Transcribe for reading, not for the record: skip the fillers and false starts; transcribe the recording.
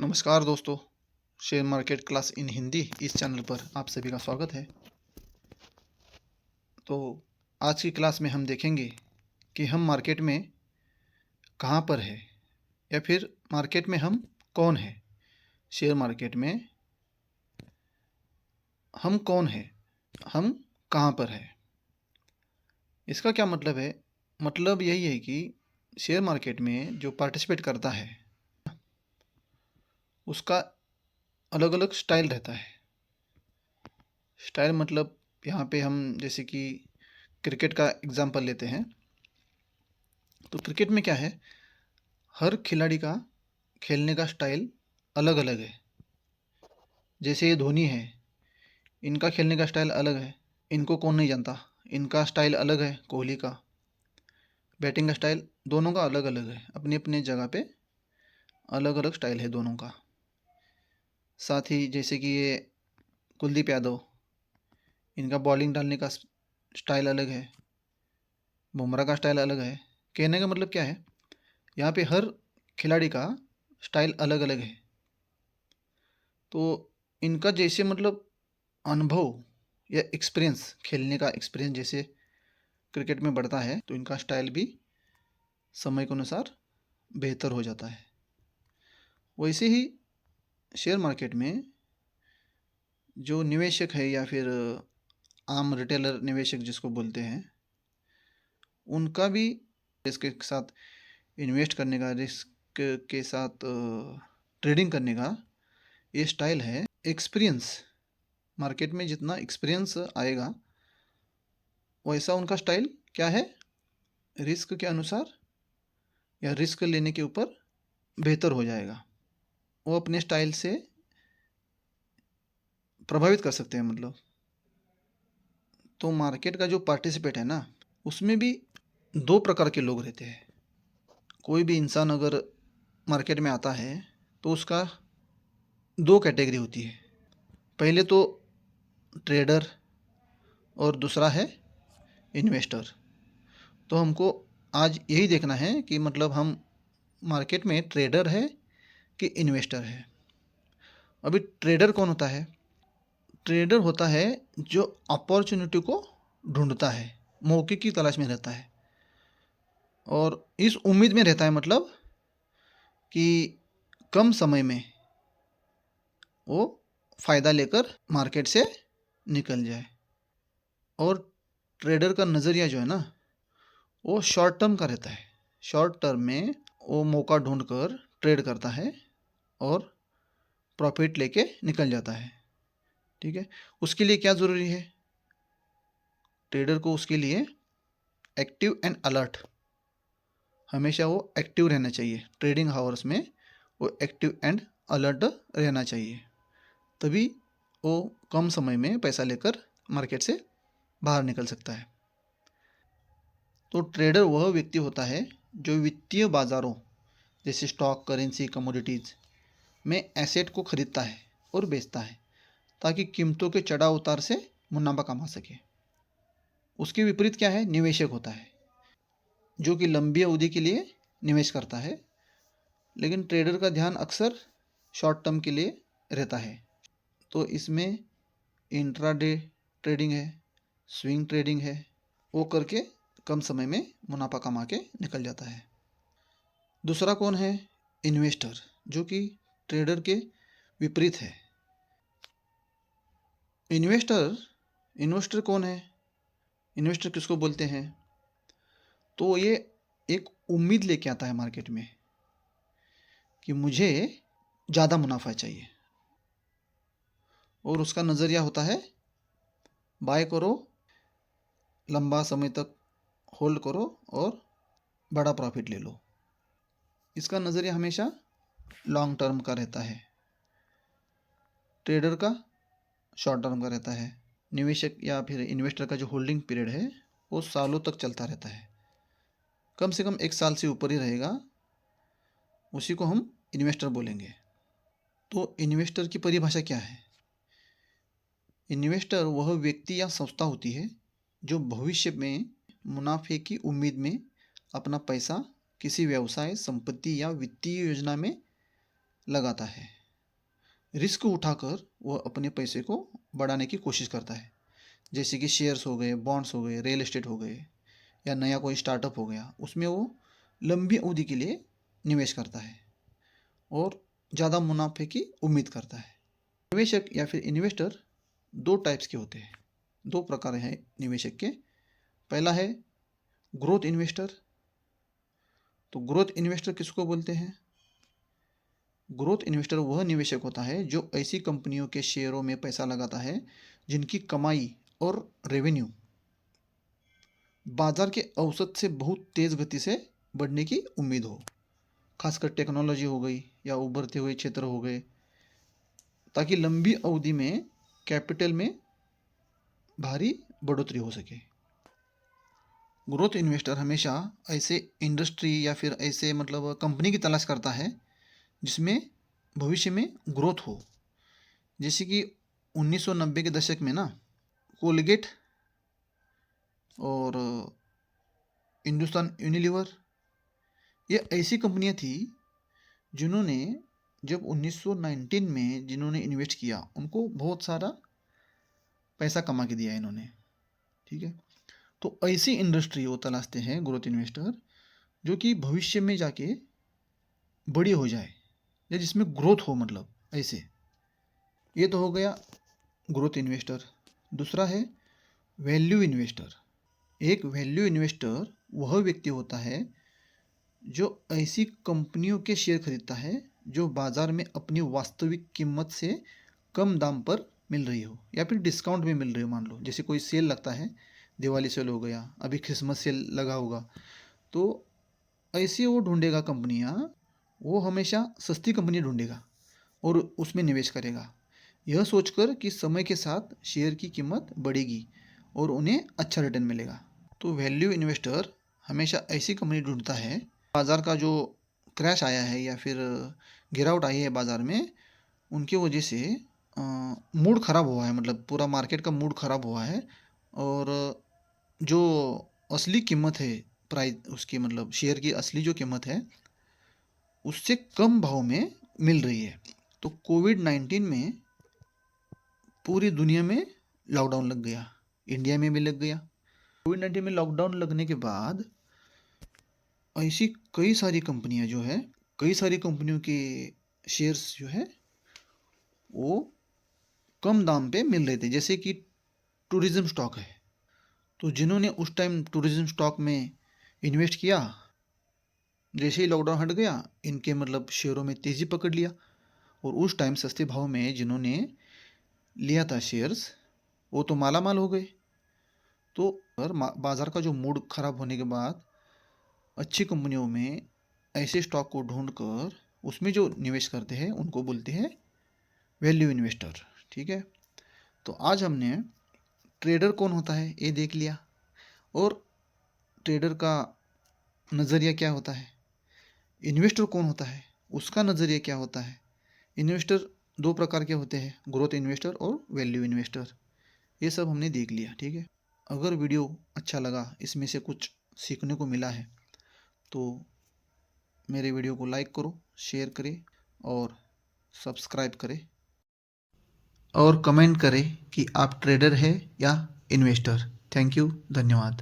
नमस्कार दोस्तों, share market class in Hindi इस चैनल पर आप सभी का स्वागत है। तो आज की क्लास में हम देखेंगे कि हम मार्केट में कहाँ पर है या फिर मार्केट में हम कौन है। शेयर मार्केट में हम कौन है, हम कहाँ पर है, इसका क्या मतलब है। मतलब यही है कि शेयर मार्केट में जो पार्टिसिपेट करता है उसका अलग अलग स्टाइल रहता है। स्टाइल मतलब यहाँ पे हम जैसे कि क्रिकेट का एग्जांपल लेते हैं, तो क्रिकेट में क्या है, हर खिलाड़ी का खेलने का स्टाइल अलग अलग है। जैसे ये धोनी है, इनका खेलने का स्टाइल अलग है, इनको कौन नहीं जानता। इनका स्टाइल अलग है, कोहली का बैटिंग का स्टाइल, दोनों का अलग अलग है, अपनी अपनी जगह पे अलग अलग स्टाइल है दोनों का। साथ ही जैसे कि ये कुलदीप यादव, इनका बॉलिंग डालने का स्टाइल अलग है, बुमराह का स्टाइल अलग है। कहने का मतलब क्या है, यहाँ पे हर खिलाड़ी का स्टाइल अलग अलग है। तो इनका जैसे मतलब अनुभव या एक्सपीरियंस, खेलने का एक्सपीरियंस जैसे क्रिकेट में बढ़ता है तो इनका स्टाइल भी समय के अनुसार बेहतर हो जाता है। वैसे ही शेयर मार्केट में जो निवेशक है या फिर आम रिटेलर निवेशक जिसको बोलते हैं, उनका भी रिस्क के साथ इन्वेस्ट करने का, रिस्क के साथ ट्रेडिंग करने का ये स्टाइल है। एक्सपीरियंस, मार्केट में जितना एक्सपीरियंस आएगा वैसा उनका स्टाइल क्या है, रिस्क के अनुसार या रिस्क लेने के ऊपर बेहतर हो जाएगा। वो अपने स्टाइल से प्रभावित कर सकते हैं मतलब। तो मार्केट का जो पार्टिसिपेट है ना, उसमें भी दो प्रकार के लोग रहते हैं। कोई भी इंसान अगर मार्केट में आता है तो उसका दो कैटेगरी होती है। पहले तो ट्रेडर और दूसरा है इन्वेस्टर। तो हमको आज यही देखना है कि मतलब हम मार्केट में ट्रेडर है कि इन्वेस्टर है। अभी ट्रेडर कौन होता है? ट्रेडर होता है जो अपॉर्चुनिटी को ढूंढता है, मौके की तलाश में रहता है और इस उम्मीद में रहता है मतलब कि कम समय में वो फ़ायदा लेकर मार्केट से निकल जाए। और ट्रेडर का नज़रिया जो है ना, वो शॉर्ट टर्म का रहता है। शॉर्ट टर्म में वो मौका ढूंढ कर ट्रेड करता है और प्रॉफिट लेके निकल जाता है। ठीक है, उसके लिए क्या ज़रूरी है? ट्रेडर को उसके लिए एक्टिव एंड अलर्ट, हमेशा वो एक्टिव रहना चाहिए। ट्रेडिंग हावर्स में वो एक्टिव एंड अलर्ट रहना चाहिए, तभी वो कम समय में पैसा लेकर मार्केट से बाहर निकल सकता है। तो ट्रेडर वह व्यक्ति होता है जो वित्तीय बाज़ारों जैसे स्टॉक, करेंसी, कमोडिटीज़ में एसेट को खरीदता है और बेचता है ताकि कीमतों के चढ़ाव उतार से मुनाफा कमा सके। उसके विपरीत क्या है? निवेशक होता है जो कि लंबी अवधि के लिए निवेश करता है, लेकिन ट्रेडर का ध्यान अक्सर शॉर्ट टर्म के लिए रहता है। तो इसमें इंट्राडे ट्रेडिंग है, स्विंग ट्रेडिंग है, वो करके कम समय में मुनाफा कमा के निकल जाता है। दूसरा कौन है? इन्वेस्टर, जो कि ट्रेडर के विपरीत है। इन्वेस्टर इन्वेस्टर कौन है? इन्वेस्टर किसको बोलते हैं? तो ये एक उम्मीद लेके आता है मार्केट में कि मुझे ज़्यादा मुनाफा चाहिए और उसका नज़रिया होता है बाय करो, लंबा समय तक होल्ड करो और बड़ा प्रॉफिट ले लो। इसका नज़रिया हमेशा लॉन्ग टर्म का रहता है। ट्रेडर का शॉर्ट टर्म का रहता है। निवेशक या फिर इन्वेस्टर का जो होल्डिंग पीरियड है वो सालों तक चलता रहता है, कम से कम 1 साल से ऊपर ही रहेगा, उसी को हम इन्वेस्टर बोलेंगे। तो इन्वेस्टर की परिभाषा क्या है? इन्वेस्टर वह व्यक्ति या संस्था होती है जो भविष्य में मुनाफे की उम्मीद में अपना पैसा किसी व्यवसाय, संपत्ति या वित्तीय योजना में लगाता है। रिस्क उठाकर वह अपने पैसे को बढ़ाने की कोशिश करता है, जैसे कि शेयर्स हो गए, बॉन्ड्स हो गए, रियल एस्टेट हो गए, या नया कोई स्टार्टअप हो गया। उसमें वो लंबी अवधि के लिए निवेश करता है और ज़्यादा मुनाफे की उम्मीद करता है। निवेशक या फिर इन्वेस्टर दो टाइप्स के होते हैं, दो प्रकार हैं निवेशक के। पहला है ग्रोथ इन्वेस्टर। तो ग्रोथ इन्वेस्टर किसको बोलते हैं? ग्रोथ इन्वेस्टर वह निवेशक होता है जो ऐसी कंपनियों के शेयरों में पैसा लगाता है जिनकी कमाई और रेवेन्यू बाजार के औसत से बहुत तेज़ गति से बढ़ने की उम्मीद हो, खासकर टेक्नोलॉजी हो गई या उभरते हुए क्षेत्र हो गए, ताकि लंबी अवधि में कैपिटल में भारी बढ़ोतरी हो सके। ग्रोथ इन्वेस्टर हमेशा ऐसे इंडस्ट्री या फिर ऐसे कंपनी की तलाश करता है जिसमें भविष्य में ग्रोथ हो। जैसे कि 1990 के दशक में ना कोलगेट और हिंदुस्तान यूनिलीवर, ये ऐसी कंपनियां थी जिन्होंने जब 1919 में जिन्होंने इन्वेस्ट किया उनको बहुत सारा पैसा कमा के दिया इन्होंने। ठीक है, तो ऐसी इंडस्ट्री वो तलाशते हैं ग्रोथ इन्वेस्टर जो कि भविष्य में जाके बड़ी हो जाए या जिसमें ग्रोथ हो, ऐसे। ये तो हो गया ग्रोथ इन्वेस्टर। दूसरा है वैल्यू इन्वेस्टर। एक वैल्यू इन्वेस्टर वह व्यक्ति होता है जो ऐसी कंपनियों के शेयर खरीदता है जो बाज़ार में अपनी वास्तविक कीमत से कम दाम पर मिल रही हो या फिर डिस्काउंट में मिल रही हो। मान लो जैसे कोई सेल लगता है, दिवाली सेल हो गया, अभी क्रिसमस सेल लगा होगा, तो ऐसी वो ढूंढेगा कंपनियां, वो हमेशा सस्ती कंपनी ढूंढेगा और उसमें निवेश करेगा, यह सोचकर कि समय के साथ शेयर की कीमत बढ़ेगी और उन्हें अच्छा रिटर्न मिलेगा। तो वैल्यू इन्वेस्टर हमेशा ऐसी कंपनी ढूंढता है, बाज़ार का जो क्रैश आया है या फिर गिरावट आई है बाज़ार में, उनकी वजह से मूड ख़राब हुआ है, पूरा मार्केट का मूड ख़राब हुआ है और जो असली कीमत है, प्राइस उसकी शेयर की असली जो कीमत है उससे कम भाव में मिल रही है। तो कोविड-19 में पूरी दुनिया में लॉकडाउन लग गया, इंडिया में भी लग गया। कोविड-19 में लॉकडाउन लगने के बाद ऐसी कई सारी कंपनियां जो है, कई सारी कंपनियों के शेयर्स जो है वो कम दाम पे मिल रहे थे। जैसे कि टूरिज़्म स्टॉक है, तो जिन्होंने उस टाइम टूरिज़्म स्टॉक में इन्वेस्ट किया, जैसे ही लॉकडाउन हट गया इनके शेयरों में तेज़ी पकड़ लिया और उस टाइम सस्ते भाव में जिन्होंने लिया था शेयर्स वो तो माला माल हो गए। तो बाज़ार का जो मूड ख़राब होने के बाद अच्छी कंपनियों में ऐसे स्टॉक को ढूंढकर उसमें जो निवेश करते हैं उनको बोलते हैं वैल्यू इन्वेस्टर। ठीक है, तो आज हमने ट्रेडर कौन होता है ये देख लिया और ट्रेडर का नज़रिया क्या होता है, इन्वेस्टर कौन होता है उसका नज़रिया क्या होता है। इन्वेस्टर दो प्रकार के होते हैं, ग्रोथ इन्वेस्टर और वैल्यू इन्वेस्टर, ये सब हमने देख लिया। ठीक है, अगर वीडियो अच्छा लगा, इसमें से कुछ सीखने को मिला है, तो मेरे वीडियो को लाइक करो, शेयर करें और सब्सक्राइब करें और कमेंट करें कि आप ट्रेडर है या इन्वेस्टर। थैंक यू, धन्यवाद।